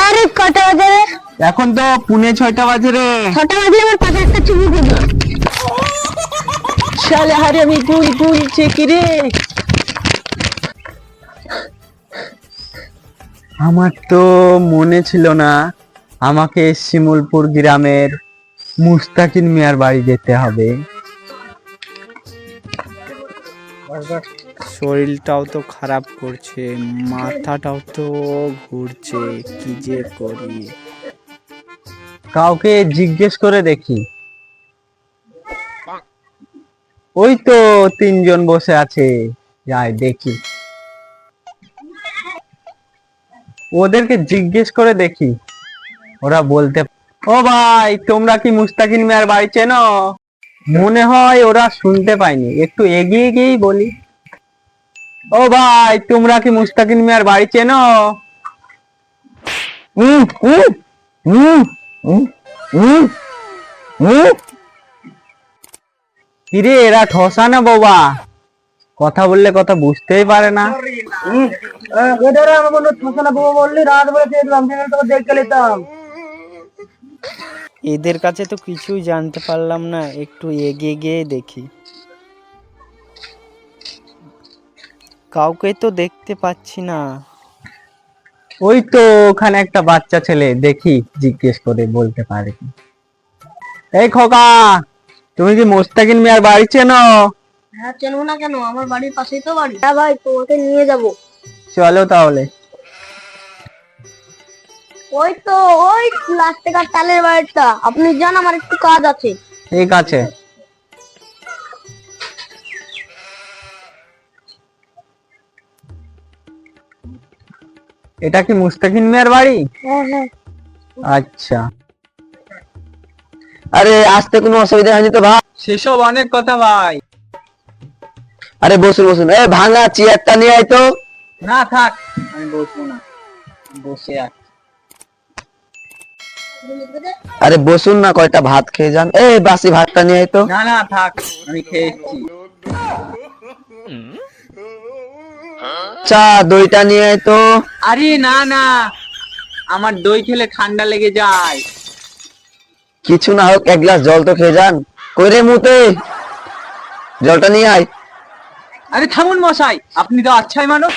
আরে কটা বাজে রে? এখন তো 6:45 বাজে রে। 6টা বাজে আমার পাশে একটা চুমু দেবো। শালা হারে আমি গুলছে কি রে। আমার তো মনে ছিল না আমাকে শিমুলপুর গ্রামের মুস্তাকিন মিয়ার বাড়ি যেতে হবে। শরীরটাও তো খারাপ করছে, মাথাটাও তো ঘুরছে, কি যে করি। কাউকে জিজ্ঞেস করে দেখি। ওই তো 3জন বসে আছে, যাই দেখি। ওদেরকে জিজ্ঞেস করে দেখি, ওরা বলতে। ও ভাই, তোমরা কি মুস্তাকিন মিয়ার বাড়ি চেনো? মনে হয় ওরা শুনতে পায়নি, একটু এগিয়ে গিয়েই বলি। ও ভাই, তোমরা কি মুস্তাকিন মিয়ার বাড়ি চেনো? উম, উম, উম, উম, উম, উম। কিরে, এরা ঠসা না বাবা, কথা বললে কথা বুঝতেই পারে না। এদের কাছে তো কিছুই জানতে পারলাম না, একটু এগিয়ে গিয়ে দেখি। কাউকে তো দেখতে পাচ্ছি না। ওই তো ওখানে একটা বাচ্চা ছেলে, দেখি জিজ্ঞেস করে বলতে পারে কি। এই খোকা, তুমি কি মুস্তাকিন মিয়ার বাড়ি চেনো? হ্যাঁ, চেনবো না কেন? আমার বাড়ির পাশেই তো বাড়ি। হ্যাঁ ভাই, তোমাকে নিয়ে যাব। চলো তাহলে। ওই তো, ওই লাস্টেকার টালের বাড়িটা। আপনি যান, আমার একটু কাজ আছে। ঠিক আছে। এটা কি মুস্তাকিন মিয়ার বাড়ি? হ্যাঁ হ্যাঁ। আচ্ছা। আরে আসতে কোনো অসুবিধা হয়নি তো ভাই? সেসব অনেক কথা ভাই। আরে বসুন বসুন, এ ভাঙা চেয়ারটা নিয়ে আয় তো। না থাক, আমি বসবো না, বসে আছি। আরে বসুন না, কয়টা ভাত খেয়ে যান। এই বাসি ভাতটা নিয়ে আয় তো। না না থাক, আমি খেয়েছি। চা দইটা নিয়ে আয় তো। আরে না না, আমার দই খেলে ঠান্ডা লেগে যায়। কিছু না হোক, এক গ্লাস জল তো খেয়ে যান। কই রে মুতে, জলটা নিয়ে আয়। আরে থামুন মশাই, আপনি তো আচ্ছাই মানুষ।